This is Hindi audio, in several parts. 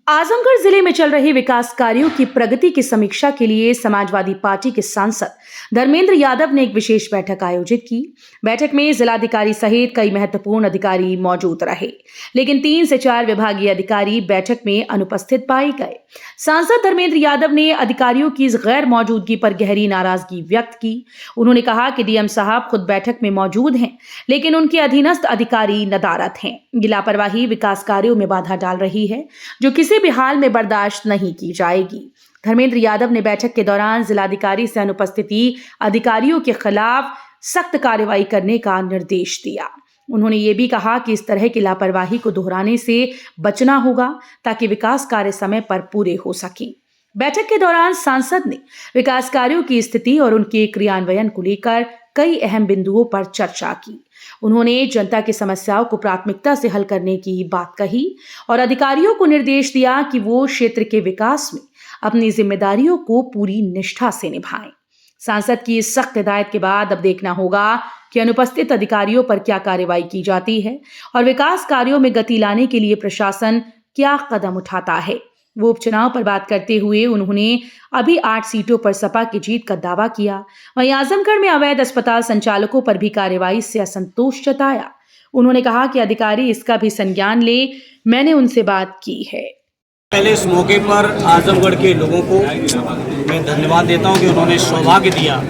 आजमगढ़ जिले में चल रहे विकास कार्यों की प्रगति की समीक्षा के लिए समाजवादी पार्टी के सांसद धर्मेंद्र यादव ने एक विशेष बैठक आयोजित की। बैठक में जिलाधिकारी सहित कई महत्वपूर्ण अधिकारी मौजूद रहे, लेकिन 3 से 4 विभागीय अधिकारी बैठक में अनुपस्थित पाए गए। सांसद धर्मेंद्र यादव ने अधिकारियों की इस गैर मौजूदगी पर गहरी नाराजगी व्यक्त की। उन्होंने कहा कि डीएम साहब खुद बैठक में मौजूद हैं, लेकिन उनके अधीनस्थ अधिकारी नदारद हैं। ये लापरवाही विकास कार्यों में बाधा डाल रही है, जो किसी भी हाल में बर्दाश्त नहीं की जाएगी। धर्मेंद्र यादव ने बैठक के दौरान जिलाधिकारी से अनुपस्थिति अधिकारियों के खिलाफ सख्त कार्रवाई करने का निर्देश दिया। उन्होंने ये भी कहा कि इस तरह की लापरवाही को दोहराने से बचना होगा, ताकि विकास कार्य समय पर पूरे हो सकें। बैठक के दौरान सांसद ने विकास कार्यों की स्थिति और उनके क्रियान्वयन को लेकर कई अहम बिंदुओं पर चर्चा की। उन्होंने जनता की समस्याओं को प्राथमिकता से हल करने की बात कही और अधिकारियों को निर्देश दिया कि वो क्षेत्र के विकास में अपनी जिम्मेदारियों को पूरी निष्ठा से निभाएं। सांसद की इस सख्त हिदायत के बाद अब देखना होगा कि अनुपस्थित अधिकारियों पर क्या कार्रवाई की जाती है और विकास कार्यों में गति लाने के लिए प्रशासन क्या कदम उठाता है। वो उपचुनाव पर बात करते हुए उन्होंने अभी 8 सीटों पर सपा की जीत का दावा किया। वहीं आजमगढ़ में अवैध अस्पताल संचालकों पर भी कार्रवाई से असंतोष जताया। उन्होंने कहा कि अधिकारी इसका भी संज्ञान ले, मैंने उनसे बात की है। पहले इस मौके पर आजमगढ़ के लोगों को मैं धन्यवाद देता हूं कि उन्होंने सौभाग्य दिया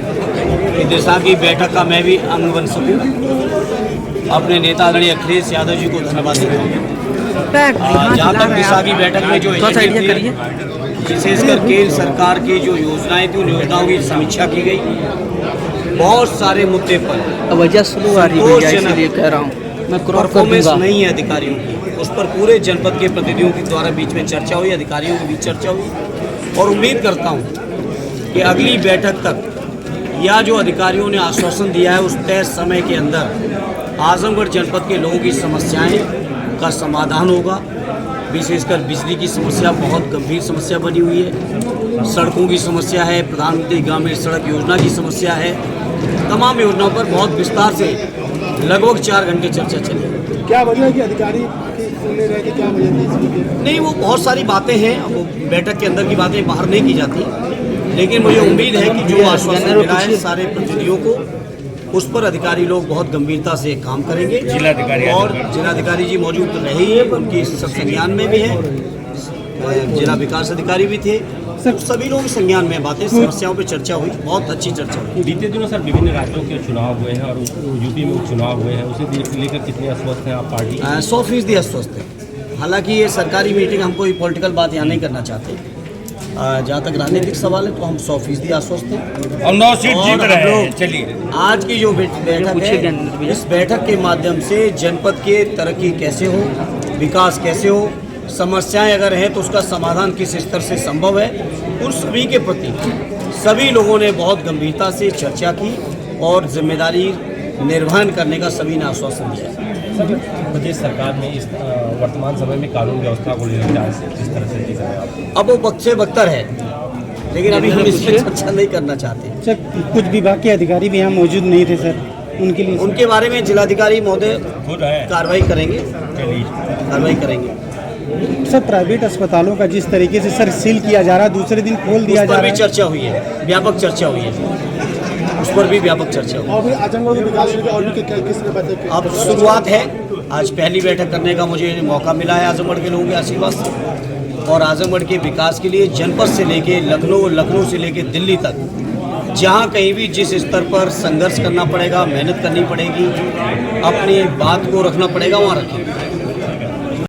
कि दिशा की बैठक का मैं भी अंग बन सकूं। अपने नेता आदरणीय अखिलेश यादव जी को धन्यवाद देता हूँ। जहाँ तक दिशा की बैठक में जो विशेष कर केंद्र सरकार की जो योजनाएं थी, उन योजनाओं की समीक्षा की गई। बहुत सारे मुद्दे पर वजह शुरू आ रही है, इसलिए कह रहा हूँ मैं परफॉर्मेंस नहीं है अधिकारियों की, उस पर पूरे जनपद के प्रतिनिधियों के द्वारा बीच में चर्चा हुई, अधिकारियों के बीच चर्चा हुई और उम्मीद करता हूँ कि अगली बैठक तक या जो अधिकारियों ने आश्वासन दिया है उस तय समय के अंदर आजमगढ़ जनपद के लोगों की समस्याएं का समाधान होगा। विशेषकर बिजली की समस्या बहुत गंभीर समस्या बनी हुई है, सड़कों की समस्या है, प्रधानमंत्री ग्रामीण सड़क योजना की समस्या है। तमाम योजनाओं पर बहुत विस्तार से लगभग 4 घंटे चर्चा चली। क्या वजह है कि अधिकारी सुनने रहे, क्या वजह थी? नहीं, वो बहुत सारी बातें हैं, वो बैठक के अंदर की बातें बाहर नहीं की जाती, लेकिन मुझे उम्मीद है कि जो आश्वासन मिला है सारे प्रतिनिधियों को, उस पर अधिकारी लोग बहुत गंभीरता से काम करेंगे। जिलाधिकारी जी मौजूद रहे ही, उनकी सब संज्ञान में भी है, जिला विकास अधिकारी भी थे। सभी लोग संज्ञान में बातें, समस्याओं पे चर्चा हुई, बहुत अच्छी चर्चा हुई। बीते दिनों सर विभिन्न राज्यों के चुनाव हुए हैं और यूपी में उपचुनाव हुए हैं, उसे लेकर कितने अस्वस्थ हैं आप पार्टी? 100% अस्वस्थ है। हालांकि ये सरकारी मीटिंग, हम कोई पॉलिटिकल बात यहाँ नहीं करना चाहते। जहाँ तक राजनीतिक सवाल है तो हम 100% आश्वस्त हैं और 9 सीट जीत रहे हैं। चलिए, आज की जो बैठक है, इस बैठक के माध्यम से जनपद के तरक्की कैसे हो, विकास कैसे हो, समस्याएं अगर हैं तो उसका समाधान किस स्तर से संभव है, उन सभी के प्रति सभी लोगों ने बहुत गंभीरता से चर्चा की और जिम्मेदारी निर्वहन करने का सभी ने आश्वासन दिया। प्रदेश सरकार ने इस वर्तमान समय में कानून व्यवस्था को लेकर जिस तरह से दिख रहा है, अब वो वक्त से बदतर है, लेकिन अभी हम इस पर चर्चा नहीं करना चाहते। सर, कुछ विभाग के अधिकारी भी यहाँ मौजूद नहीं थे सर, उनके लिए उनके बारे में जिलाधिकारी महोदय कार्रवाई करेंगे। सर, प्राइवेट अस्पतालों का जिस तरीके से सर सील किया जा रहा है, दूसरे दिन खोल दिया जा रहा है, चर्चा हुई है, व्यापक चर्चा हुई है, उस पर भी व्यापक चर्चा हुई। अब शुरुआत है, आज पहली बैठक करने का मुझे मौका मिला है आजमगढ़ के लोगों के आशीर्वाद से, और आजमगढ़ के विकास के लिए जनपद से लेके लखनऊ से लेके दिल्ली तक, जहाँ कहीं भी जिस स्तर पर संघर्ष करना पड़ेगा, मेहनत करनी पड़ेगी, अपनी बात को रखना पड़ेगा, वहाँ रखेंगे।